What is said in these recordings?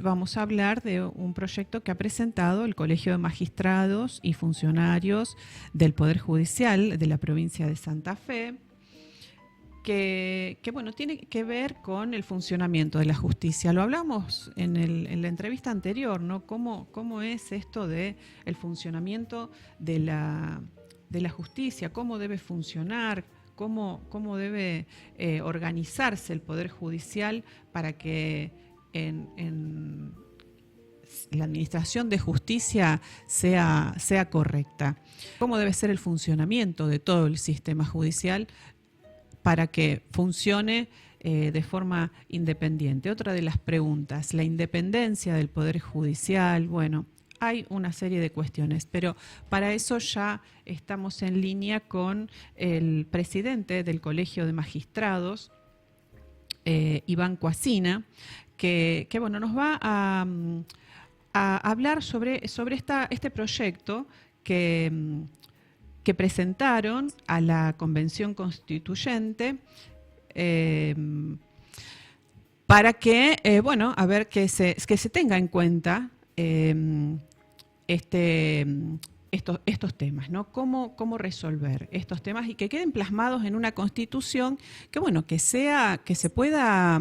Vamos a hablar de un proyecto que ha presentado el Colegio de Magistrados y Funcionarios del Poder Judicial de la provincia de Santa Fe, que bueno, tiene que ver con el funcionamiento de la justicia. Lo hablamos en la entrevista anterior, ¿no? ¿Cómo es esto de el funcionamiento de la justicia? ¿Cómo debe funcionar? ¿Cómo debe organizarse el Poder Judicial para que en la administración de justicia sea correcta? ¿Cómo debe ser el funcionamiento de todo el sistema judicial para que funcione de forma independiente? Otra de las preguntas, la independencia del Poder Judicial. Bueno, hay una serie de cuestiones, pero para eso ya estamos en línea con el presidente del Colegio de Magistrados, Iván Cuasina, que bueno, nos va a hablar sobre este proyecto que presentaron a la Convención Constituyente para que, bueno, a ver que se tenga en cuenta estos temas, ¿no? ¿Cómo resolver estos temas y que queden plasmados en una constitución que, bueno, que se pueda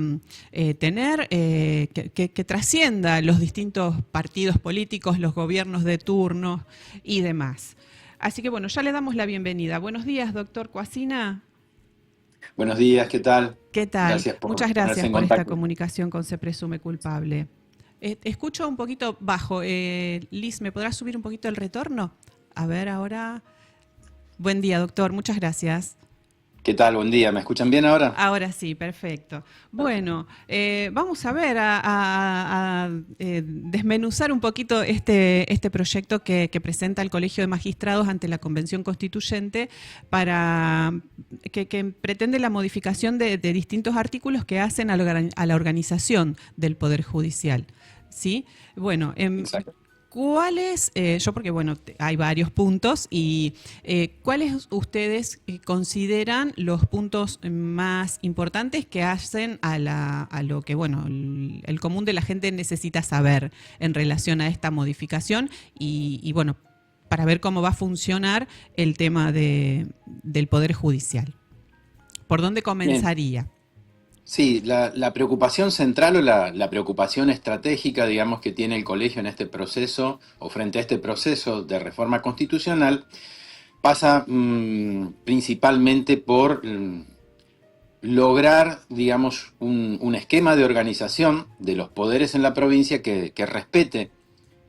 tener, que trascienda los distintos partidos políticos, los gobiernos de turno y demás. Así que, bueno, ya le damos la bienvenida. Buenos días, doctor Cuasina. Buenos días, ¿qué tal? ¿Qué tal? Gracias por Muchas ponerse gracias en por esta contacto. comunicación con Se Presume Culpable. Escucho un poquito bajo. Liz, ¿me podrás subir un poquito el retorno? A ver, ahora. Buen día, doctor. Muchas gracias. ¿Qué tal? Buen día. ¿Me escuchan bien ahora? Ahora sí, perfecto. Perfecto. Bueno, vamos a ver, a desmenuzar un poquito este proyecto que presenta el Colegio de Magistrados ante la Convención Constituyente para que pretende la modificación de distintos artículos que hacen a la organización del Poder Judicial. ¿Sí? Bueno, Exacto. ¿cuáles, yo porque bueno, hay varios puntos, y cuáles ustedes consideran los puntos más importantes que hacen a lo que, bueno, el común de la gente necesita saber en relación a esta modificación y bueno, para ver cómo va a funcionar el tema del Poder Judicial? ¿Por dónde Bien. comenzaría? Sí, la preocupación central o la preocupación estratégica, digamos, que tiene el colegio en este proceso o frente a este proceso de reforma constitucional pasa principalmente por lograr, digamos, un esquema de organización de los poderes en la provincia que respete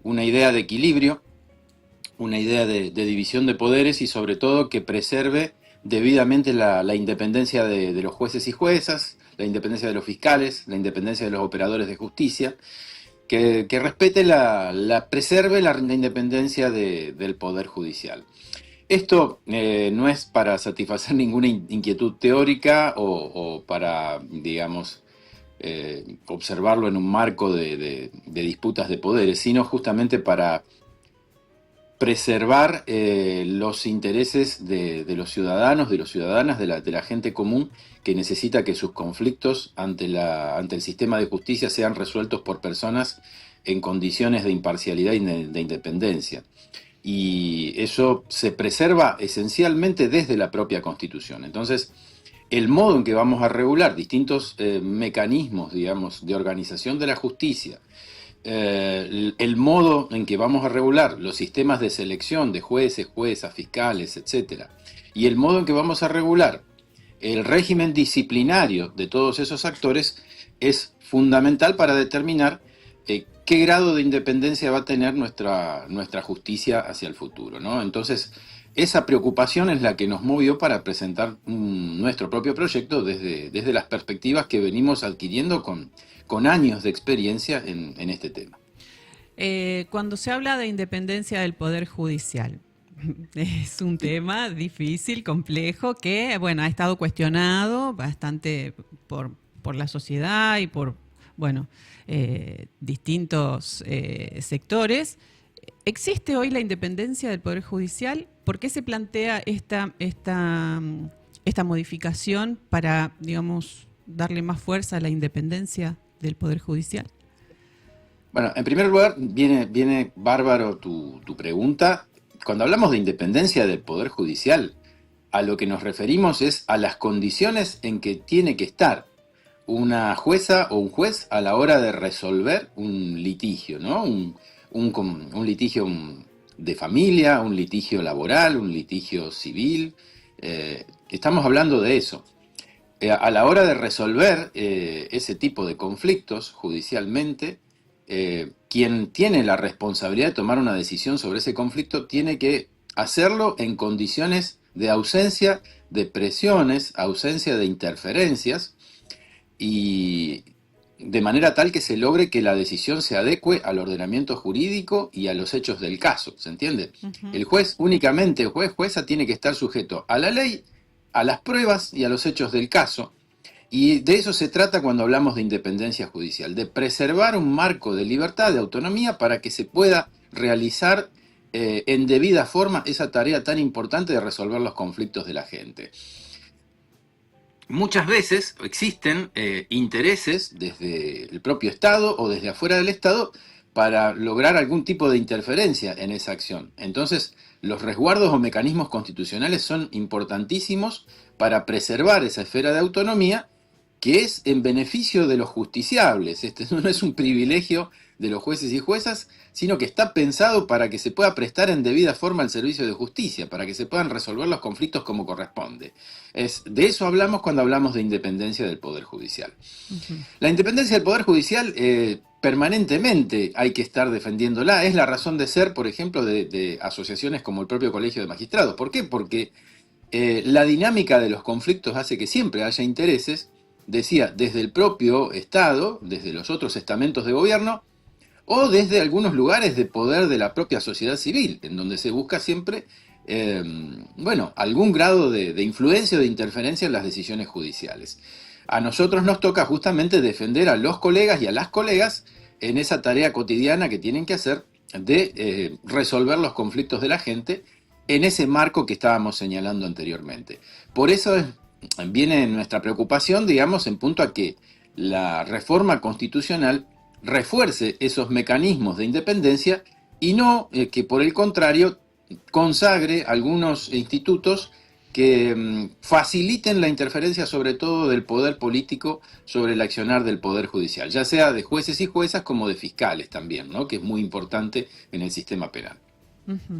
una idea de equilibrio, una idea de división de poderes y sobre todo que preserve debidamente la independencia de los jueces y juezas, la independencia de los fiscales, la independencia de los operadores de justicia, que respete preserve la independencia del poder judicial. Esto no es para satisfacer ninguna inquietud teórica o para, digamos, observarlo en un marco de disputas de poderes, sino justamente para preservar los intereses de los ciudadanos, de las ciudadanas, de la gente común que necesita que sus conflictos ante el sistema de justicia sean resueltos por personas en condiciones de imparcialidad y de independencia. Y eso se preserva esencialmente desde la propia Constitución. Entonces, el modo en que vamos a regular distintos mecanismos, digamos, de organización de la justicia, el modo en que vamos a regular los sistemas de selección de jueces, juezas, fiscales, etcétera, y el modo en que vamos a regular el régimen disciplinario de todos esos actores es fundamental para determinar qué grado de independencia va a tener nuestra justicia hacia el futuro, ¿no? Entonces, esa preocupación es la que nos movió para presentar nuestro propio proyecto desde las perspectivas que venimos adquiriendo con años de experiencia en este tema. Cuando se habla de independencia del Poder Judicial, es un tema difícil, complejo, que bueno, ha estado cuestionado bastante por la sociedad y por bueno, distintos sectores. ¿Existe hoy la independencia del Poder Judicial? ¿Por qué se plantea esta modificación para, digamos, darle más fuerza a la independencia del Poder Judicial? Bueno, en primer lugar, viene bárbaro tu pregunta. Cuando hablamos de independencia del Poder Judicial, a lo que nos referimos es a las condiciones en que tiene que estar una jueza o un juez a la hora de resolver un litigio, ¿no? Un litigio de familia, un litigio laboral, un litigio civil. Estamos hablando de eso. A la hora de resolver ese tipo de conflictos judicialmente, quien tiene la responsabilidad de tomar una decisión sobre ese conflicto tiene que hacerlo en condiciones de ausencia de presiones, ausencia de interferencias, y de manera tal que se logre que la decisión se adecue al ordenamiento jurídico y a los hechos del caso, ¿se entiende? Ujú. El juez únicamente, el jueza tiene que estar sujeto a la ley, a las pruebas y a los hechos del caso, y de eso se trata cuando hablamos de independencia judicial, de preservar un marco de libertad, de autonomía, para que se pueda realizar en debida forma esa tarea tan importante de resolver los conflictos de la gente. Muchas veces existen intereses desde el propio Estado o desde afuera del Estado para lograr algún tipo de interferencia en esa acción. Entonces, los resguardos o mecanismos constitucionales son importantísimos para preservar esa esfera de autonomía que es en beneficio de los justiciables. Este no es un privilegio de los jueces y juezas, sino que está pensado para que se pueda prestar en debida forma el servicio de justicia, para que se puedan resolver los conflictos como corresponde. De eso hablamos cuando hablamos de independencia del Poder Judicial. Ujú. La independencia del Poder Judicial permanentemente hay que estar defendiéndola. Es la razón de ser, por ejemplo, de asociaciones como el propio Colegio de Magistrados. ¿Por qué? Porque la dinámica de los conflictos hace que siempre haya intereses, decía, desde el propio Estado, desde los otros estamentos de gobierno, o desde algunos lugares de poder de la propia sociedad civil, en donde se busca siempre, eh, bueno, algún grado de influencia o de interferencia en las decisiones judiciales. A nosotros nos toca justamente defender a los colegas y a las colegas en esa tarea cotidiana que tienen que hacer de resolver los conflictos de la gente en ese marco que estábamos señalando anteriormente. Por eso viene nuestra preocupación, digamos, en punto a que la reforma constitucional refuerce esos mecanismos de independencia y no que por el contrario consagre algunos institutos que faciliten la interferencia sobre todo del poder político sobre el accionar del poder judicial, ya sea de jueces y juezas como de fiscales también, ¿no? Que es muy importante en el sistema penal. Ujú.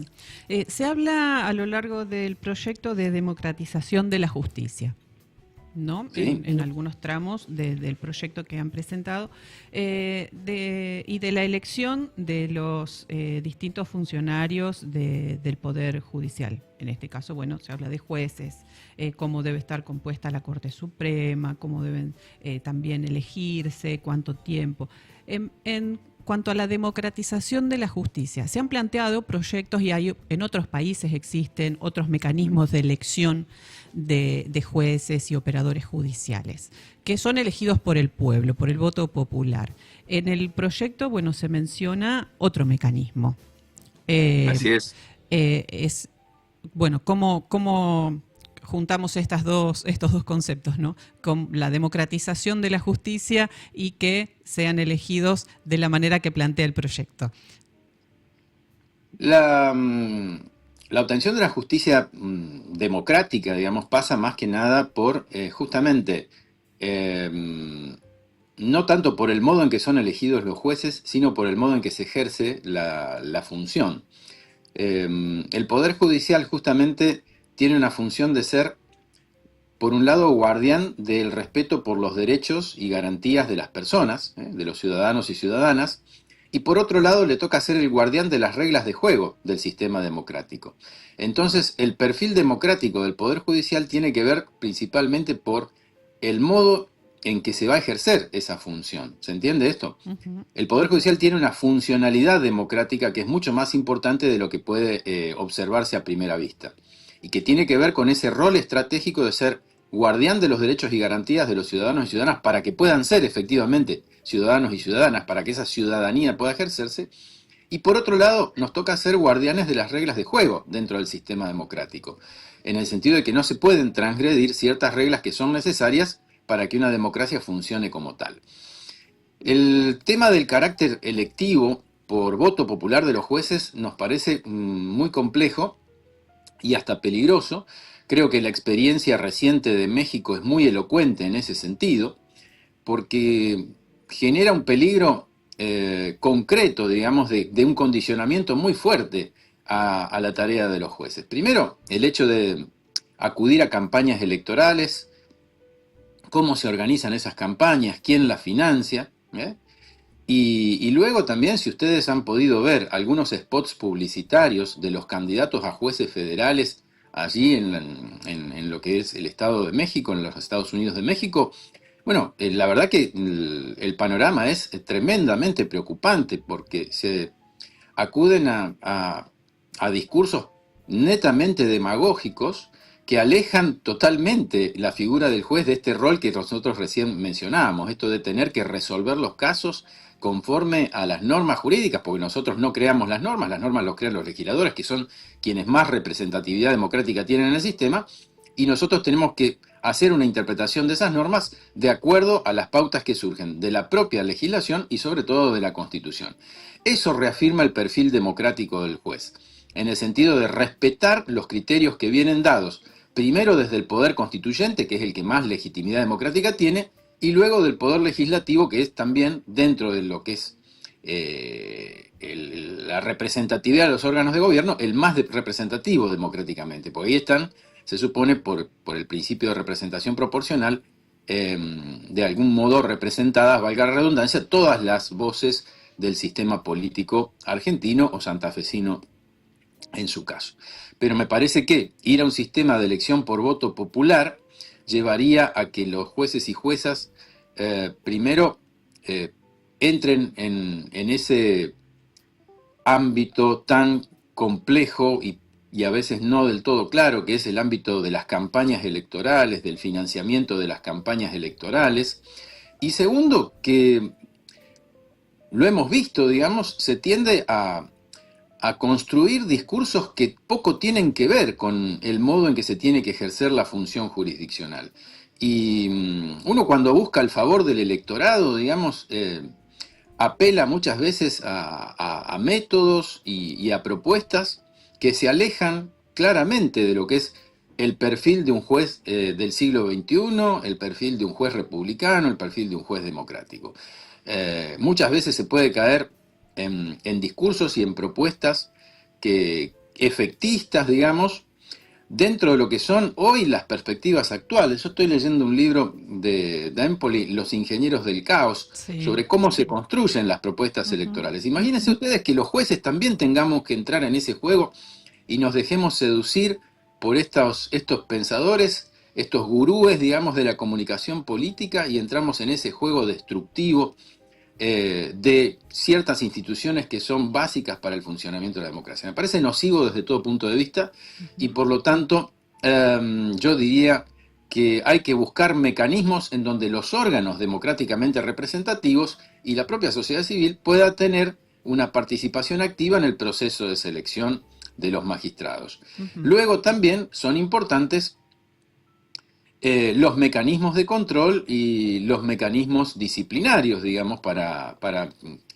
Se habla a lo largo del proyecto de democratización de la justicia, ¿no? ¿Sí? En algunos tramos del proyecto que han presentado, y de la elección de los distintos funcionarios del Poder Judicial. En este caso, bueno, se habla de jueces, cómo debe estar compuesta la Corte Suprema, cómo deben también elegirse, cuánto tiempo. En cuanto a la democratización de la justicia, se han planteado proyectos y hay, en otros países existen otros mecanismos de elección de jueces y operadores judiciales, que son elegidos por el pueblo, por el voto popular. En el proyecto, bueno, se menciona otro mecanismo. Eh, Así es. es, bueno, cómo juntamos estos dos conceptos, ¿no? Con la democratización de la justicia y que sean elegidos de la manera que plantea el proyecto. La, la obtención de la justicia democrática, digamos, pasa más que nada por justamente no tanto por el modo en que son elegidos los jueces, sino por el modo en que se ejerce la función. El Poder Judicial justamente tiene una función de ser, por un lado, guardián del respeto por los derechos y garantías de las personas, de los ciudadanos y ciudadanas, y por otro lado le toca ser el guardián de las reglas de juego del sistema democrático. Entonces, el perfil democrático del Poder Judicial tiene que ver principalmente por el modo en que se va a ejercer esa función. ¿Se entiende esto? Ujú. El Poder Judicial tiene una funcionalidad democrática que es mucho más importante de lo que puede observarse a primera vista, y que tiene que ver con ese rol estratégico de ser guardián de los derechos y garantías de los ciudadanos y ciudadanas para que puedan ser efectivamente ciudadanos y ciudadanas, para que esa ciudadanía pueda ejercerse. Y por otro lado, nos toca ser guardianes de las reglas de juego dentro del sistema democrático, en el sentido de que no se pueden transgredir ciertas reglas que son necesarias para que una democracia funcione como tal. El tema del carácter electivo por voto popular de los jueces nos parece muy complejo y hasta peligroso. Creo que la experiencia reciente de México es muy elocuente en ese sentido, porque genera un peligro concreto, digamos, de un condicionamiento muy fuerte a la tarea de los jueces. Primero, el hecho de acudir a campañas electorales, cómo se organizan esas campañas, quién las financia, ¿eh? Y luego también, si ustedes han podido ver algunos spots publicitarios de los candidatos a jueces federales allí en lo que es el Estado de México, en los Estados Unidos de México, bueno, la verdad que el panorama es tremendamente preocupante porque se acuden a discursos netamente demagógicos que alejan totalmente la figura del juez de este rol que nosotros recién mencionábamos, esto de tener que resolver los casos conforme a las normas jurídicas, porque nosotros no creamos las normas los crean los legisladores, que son quienes más representatividad democrática tienen en el sistema, y nosotros tenemos que hacer una interpretación de esas normas de acuerdo a las pautas que surgen de la propia legislación y sobre todo de la Constitución. Eso reafirma el perfil democrático del juez, en el sentido de respetar los criterios que vienen dados, primero desde el poder constituyente, que es el que más legitimidad democrática tiene, y luego del poder legislativo, que es también dentro de lo que es la representatividad de los órganos de gobierno, el más representativo democráticamente, porque ahí están, se supone, por el principio de representación proporcional, de algún modo representadas, valga la redundancia, todas las voces del sistema político argentino o santafesino en su caso. Pero me parece que ir a un sistema de elección por voto popular llevaría a que los jueces y juezas primero entren en ese ámbito tan complejo y a veces no del todo claro, que es el ámbito de las campañas electorales, del financiamiento de las campañas electorales. Y segundo, que lo hemos visto, digamos, se tiende a construir discursos que poco tienen que ver con el modo en que se tiene que ejercer la función jurisdiccional. Y uno cuando busca el favor del electorado, digamos, apela muchas veces a métodos y a propuestas que se alejan claramente de lo que es el perfil de un juez del siglo XXI, el perfil de un juez republicano, el perfil de un juez democrático. Muchas veces se puede caer en discursos y en propuestas efectistas, digamos, dentro de lo que son hoy las perspectivas actuales. Yo estoy leyendo un libro de Empoli, Los ingenieros del caos, Sí. sobre cómo se construyen las propuestas electorales. Imagínense ustedes que los jueces también tengamos que entrar en ese juego y nos dejemos seducir por estos pensadores, estos gurúes, digamos, de la comunicación política, y entramos en ese juego destructivo de ciertas instituciones que son básicas para el funcionamiento de la democracia. Me parece nocivo desde todo punto de vista y por lo tanto yo diría que hay que buscar mecanismos en donde los órganos democráticamente representativos y la propia sociedad civil pueda tener una participación activa en el proceso de selección de los magistrados. Luego también son importantes los mecanismos de control y los mecanismos disciplinarios, digamos, para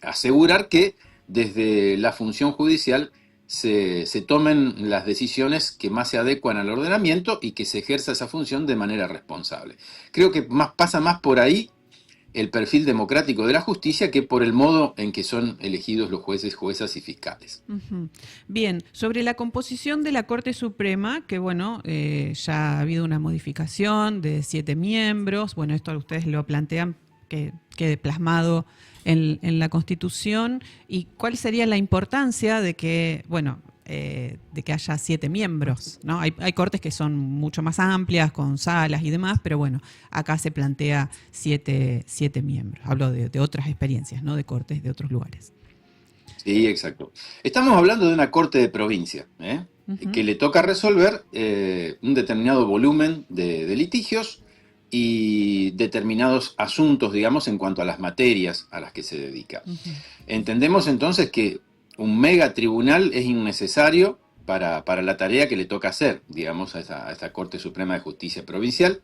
asegurar que desde la función judicial se tomen las decisiones que más se adecuan al ordenamiento y que se ejerza esa función de manera responsable. Creo que pasa más por ahí el perfil democrático de la justicia que por el modo en que son elegidos los jueces, juezas y fiscales. Bien, sobre la composición de la Corte Suprema, que bueno, ya ha habido una modificación de 7 miembros, bueno, esto ustedes lo plantean que quede plasmado en la Constitución, y cuál sería la importancia de que, bueno, de que haya 7 miembros, ¿no? Hay cortes que son mucho más amplias, con salas y demás, pero bueno, acá se plantea 7 miembros. Hablo de otras experiencias, ¿no? De cortes de otros lugares. Sí, exacto. Estamos hablando de una corte de provincia, que le toca resolver un determinado volumen de litigios y determinados asuntos, digamos, en cuanto a las materias a las que se dedica. Entendemos entonces que un mega tribunal es innecesario para la tarea que le toca hacer, digamos, a esta Corte Suprema de Justicia Provincial,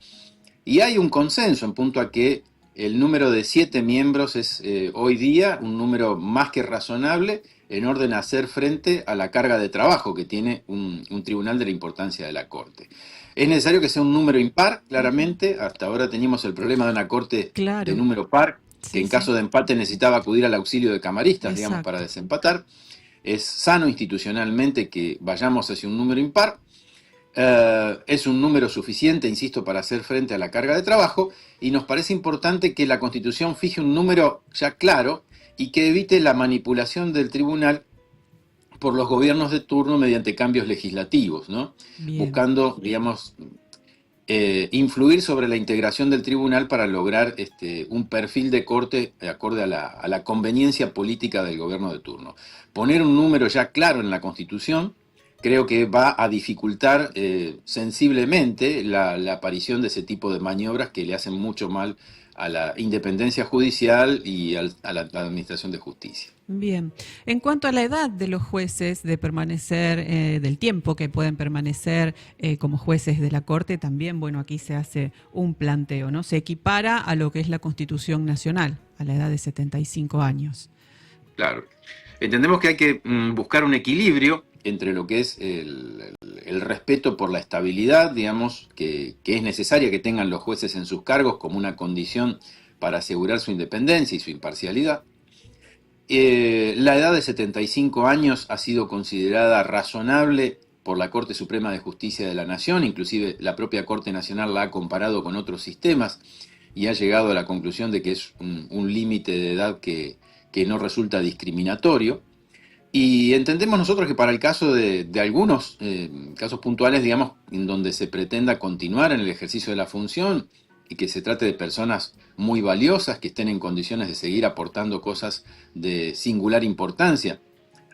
y hay un consenso en punto a que el número de 7 miembros es hoy día un número más que razonable en orden a hacer frente a la carga de trabajo que tiene un tribunal de la importancia de la Corte. Es necesario que sea un número impar, claramente. Hasta ahora teníamos el problema de una Corte de Claro, número par, que sí, en sí, caso de empate necesitaba acudir al auxilio de camaristas, digamos, para exacto. desempatar. Es sano institucionalmente que vayamos hacia un número impar. Es un número suficiente, insisto, para hacer frente a la carga de trabajo, y nos parece importante que la Constitución fije un número ya claro y que evite la manipulación del tribunal por los gobiernos de turno mediante cambios legislativos, ¿no? Bien. Buscando, digamos, influir sobre la integración del tribunal para lograr un perfil de corte acorde a la conveniencia política del gobierno de turno. Poner un número ya claro en la Constitución creo que va a dificultar sensiblemente la aparición de ese tipo de maniobras que le hacen mucho mal a la independencia judicial y a la administración de justicia. Bien. En cuanto a la edad de los jueces de permanecer, del tiempo que pueden permanecer como jueces de la Corte, también, bueno, aquí se hace un planteo, ¿no? Se equipara a lo que es la Constitución Nacional, a la edad de 75 años. Claro. Entendemos que hay que buscar un equilibrio entre lo que es el respeto por la estabilidad, digamos, que es necesaria que tengan los jueces en sus cargos como una condición para asegurar su independencia y su imparcialidad. La edad de 75 años ha sido considerada razonable por la Corte Suprema de Justicia de la Nación, inclusive la propia Corte Nacional la ha comparado con otros sistemas y ha llegado a la conclusión de que es un límite de edad que no resulta discriminatorio. Y entendemos nosotros que para el caso de algunos casos puntuales, digamos, en donde se pretenda continuar en el ejercicio de la función y que se trate de personas muy valiosas, que estén en condiciones de seguir aportando cosas de singular importancia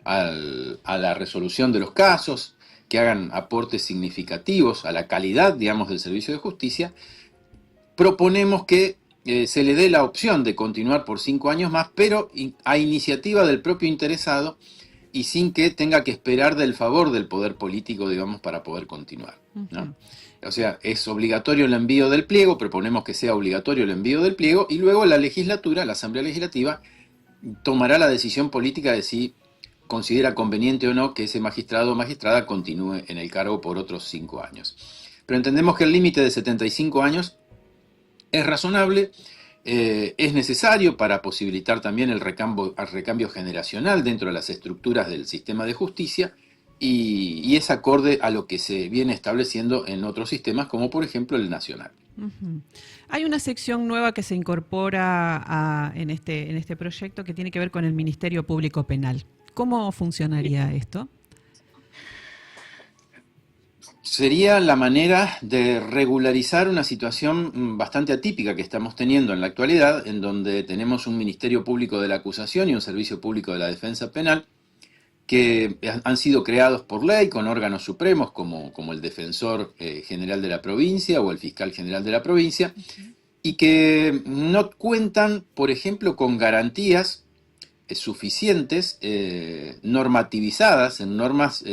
a la resolución de los casos, que hagan aportes significativos a la calidad, digamos, del servicio de justicia, proponemos que se le dé la opción de continuar por 5 años más, pero a iniciativa del propio interesado y sin que tenga que esperar del favor del poder político, digamos, para poder continuar, ¿no? O sea, es obligatorio el envío del pliego, proponemos que sea obligatorio el envío del pliego, y luego la legislatura, la Asamblea Legislativa, tomará la decisión política de si considera conveniente o no que ese magistrado o magistrada continúe en el cargo por otros 5 años. Pero entendemos que el límite de 75 años es razonable, es necesario para posibilitar también el recambio generacional dentro de las estructuras del sistema de justicia, y es acorde a lo que se viene estableciendo en otros sistemas, como por ejemplo el nacional. Ujú. Hay una sección nueva que se incorpora en este proyecto que tiene que ver con el Ministerio Público Penal. ¿Cómo funcionaría esto? Sería la manera de regularizar una situación bastante atípica que estamos teniendo en la actualidad, en donde tenemos un Ministerio Público de la Acusación y un Servicio Público de la Defensa Penal que han sido creados por ley con órganos supremos como el Defensor General de la Provincia o el Fiscal General de la Provincia, y que no cuentan, por ejemplo, con garantías suficientes, normativizadas en normas,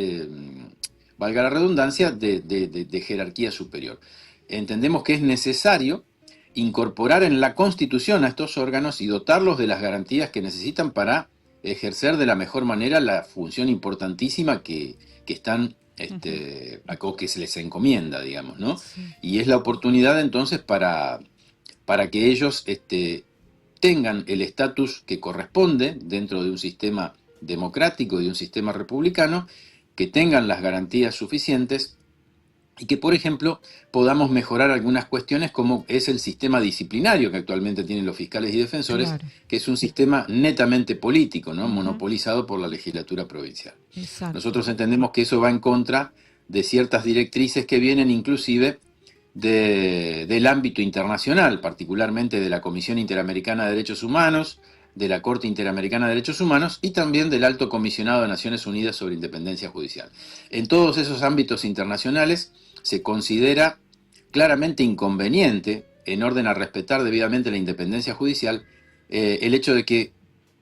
valga la redundancia, de jerarquía superior. Entendemos que es necesario incorporar en la Constitución a estos órganos y dotarlos de las garantías que necesitan para ejercer de la mejor manera la función importantísima que están, o que se les encomienda, digamos, ¿no? Sí. Y es la oportunidad entonces para que ellos tengan el estatus que corresponde dentro de un sistema democrático y de un sistema republicano, que tengan las garantías suficientes y que, por ejemplo, podamos mejorar algunas cuestiones como es el sistema disciplinario que actualmente tienen los fiscales y defensores, Claro. que es un sistema netamente político, ¿no? Ujú. Monopolizado por la legislatura provincial. Exacto. Nosotros entendemos que eso va en contra de ciertas directrices que vienen inclusive del ámbito internacional, particularmente de la Comisión Interamericana de Derechos Humanos, de la Corte Interamericana de Derechos Humanos y también del Alto Comisionado de Naciones Unidas sobre Independencia Judicial. En todos esos ámbitos internacionales se considera claramente inconveniente, en orden a respetar debidamente la independencia judicial, el hecho de que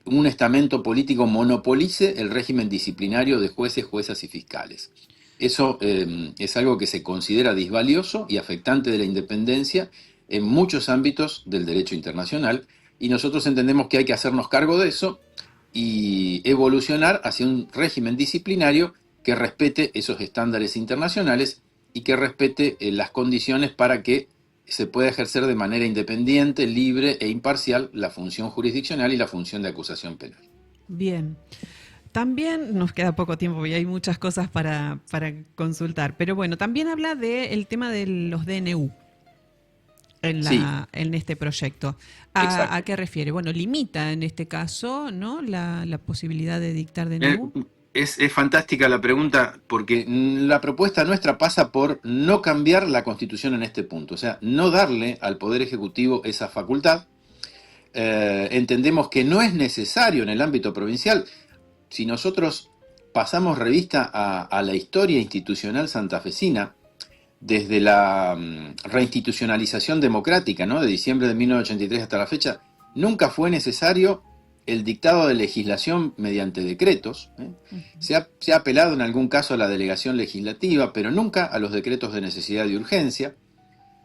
un estamento político monopolice el régimen disciplinario de jueces, juezas y fiscales. Eso es algo que se considera disvalioso y afectante de la independencia, en muchos ámbitos del derecho internacional, y nosotros entendemos que hay que hacernos cargo de eso y evolucionar hacia un régimen disciplinario que respete esos estándares internacionales y que respete las condiciones para que se pueda ejercer de manera independiente, libre e imparcial la función jurisdiccional y la función de acusación penal. Bien. También nos queda poco tiempo y hay muchas cosas para consultar, pero bueno, también habla del tema de los DNU Sí, en este proyecto. ¿A exacto. qué refiere? Bueno, limita en este caso, ¿no? La posibilidad de dictar Eh, DNU. Es fantástica la pregunta porque la propuesta nuestra pasa por no cambiar la Constitución en este punto, o sea, no darle al Poder Ejecutivo esa facultad. Entendemos que no es necesario en el ámbito provincial. Si nosotros pasamos revista a la historia institucional santafesina, desde la reinstitucionalización democrática, ¿no?, de diciembre de 1983 hasta la fecha, nunca fue necesario el dictado de legislación mediante decretos. Ujú. Se ha apelado en algún caso a la delegación legislativa, pero nunca a los decretos de necesidad y urgencia.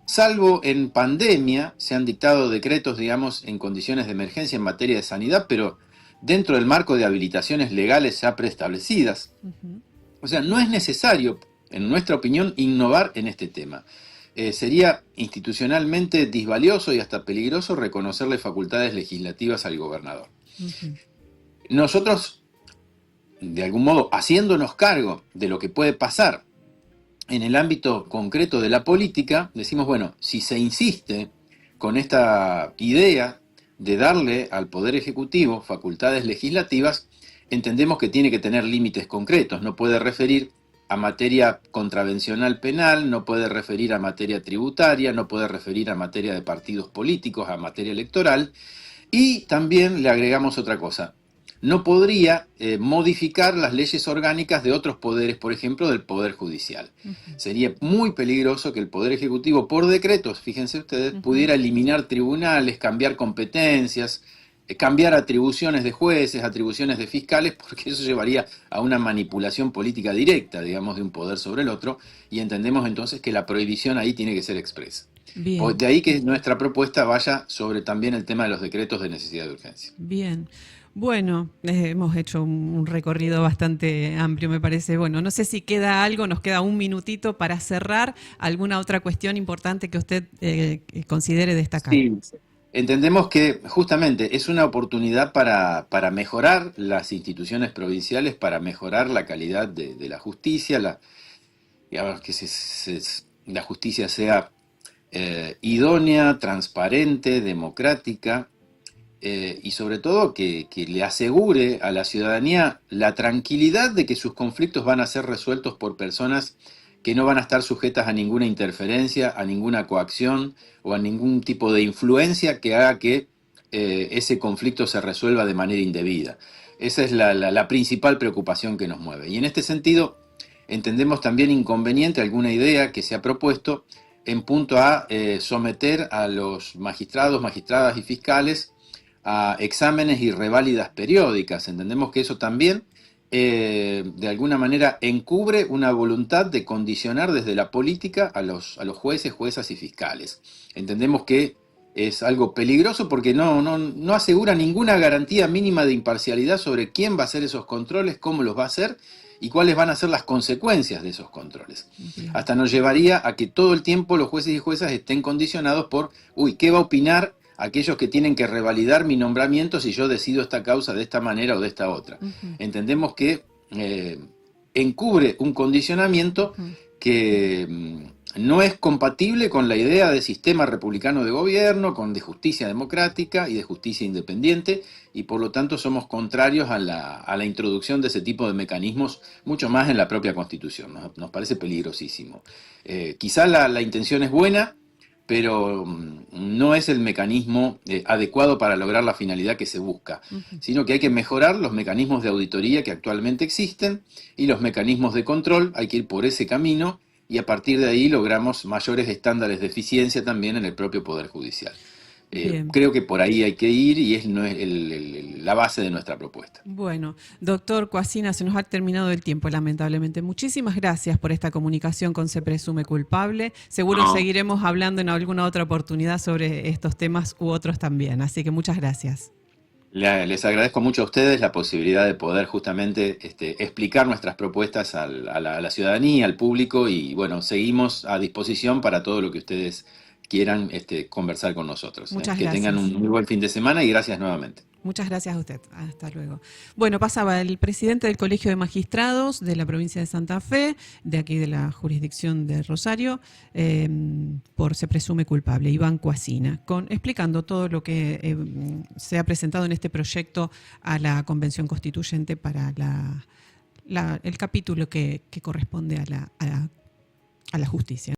Salvo en pandemia, se han dictado decretos, digamos, en condiciones de emergencia en materia de sanidad, pero dentro del marco de habilitaciones legales ya preestablecidas. Ujú. O sea, no es necesario, en nuestra opinión, innovar en este tema. Sería institucionalmente disvalioso y hasta peligroso reconocerle facultades legislativas al gobernador. Ujú. Nosotros, de algún modo, haciéndonos cargo de lo que puede pasar en el ámbito concreto de la política, decimos, bueno, si se insiste con esta idea de darle al Poder Ejecutivo facultades legislativas, entendemos que tiene que tener límites concretos, no puede referir a materia contravencional penal, no puede referir a materia tributaria, no puede referir a materia de partidos políticos, a materia electoral, y también le agregamos otra cosa. No podría modificar las leyes orgánicas de otros poderes, por ejemplo, del Poder Judicial. Ujú. Sería muy peligroso que el Poder Ejecutivo, por decretos, fíjense ustedes, Ujú. pudiera eliminar tribunales, cambiar competencias, cambiar atribuciones de jueces, atribuciones de fiscales, porque eso llevaría a una manipulación política directa, digamos, de un poder sobre el otro, y entendemos entonces que la prohibición ahí tiene que ser expresa. Bien, De ahí que nuestra propuesta vaya sobre también el tema de los decretos de necesidad de urgencia. bien. Bueno, hemos hecho un recorrido bastante amplio, me parece. Bueno, no sé si queda algo, nos queda un minutito para cerrar. ¿Alguna otra cuestión importante que usted considere destacar? Sí, entendemos que justamente es una oportunidad para mejorar las instituciones provinciales, para mejorar la calidad de la justicia, digamos, que la justicia sea idónea, transparente, democrática, y sobre todo que le asegure a la ciudadanía la tranquilidad de que sus conflictos van a ser resueltos por personas que no van a estar sujetas a ninguna interferencia, a ninguna coacción o a ningún tipo de influencia que haga que ese conflicto se resuelva de manera indebida. Esa es la principal preocupación que nos mueve. Y en este sentido, entendemos también inconveniente alguna idea que se ha propuesto en punto a someter a los magistrados, magistradas y fiscales a exámenes y reválidas periódicas. Entendemos que eso también de alguna manera encubre una voluntad de condicionar desde la política a los jueces, juezas y fiscales. Entendemos que es algo peligroso porque no asegura ninguna garantía mínima de imparcialidad sobre quién va a hacer esos controles, cómo los va a hacer y cuáles van a ser las consecuencias de esos controles. Bien. Hasta nos llevaría a que todo el tiempo los jueces y juezas estén condicionados por, ¿qué va a opinar aquellos que tienen que revalidar mi nombramiento si yo decido esta causa de esta manera o de esta otra? Ujú. Entendemos que encubre un condicionamiento Ujú. que no es compatible con la idea de sistema republicano de gobierno, de justicia democrática y de justicia independiente, y por lo tanto somos contrarios a la introducción de ese tipo de mecanismos, mucho más en la propia Constitución. Nos parece peligrosísimo. Quizá la intención es buena, pero no es el mecanismo adecuado para lograr la finalidad que se busca, Ujú. sino que hay que mejorar los mecanismos de auditoría que actualmente existen y los mecanismos de control, hay que ir por ese camino y a partir de ahí logramos mayores estándares de eficiencia también en el propio Poder Judicial. Bien. Creo que por ahí hay que ir y es, no es la base de nuestra propuesta. Bueno, doctor Coassina, se nos ha terminado el tiempo, lamentablemente. Muchísimas gracias por esta comunicación con Se Presume Culpable. Seguro No, seguiremos hablando en alguna otra oportunidad sobre estos temas u otros también. Así que muchas gracias. les agradezco mucho a ustedes la posibilidad de poder justamente explicar nuestras propuestas a la ciudadanía, al público y bueno, seguimos a disposición para todo lo que ustedes quieran conversar con nosotros. Muchas Que tengan un gracias. muy buen fin de semana y gracias nuevamente. Muchas gracias a usted. Hasta luego. Bueno, pasaba el presidente del Colegio de Magistrados de la provincia de Santa Fe, de aquí de la jurisdicción de Rosario, por Se Presume Culpable, Iván Coassina, explicando todo lo que se ha presentado en este proyecto a la Convención Constituyente para el capítulo que corresponde a la justicia.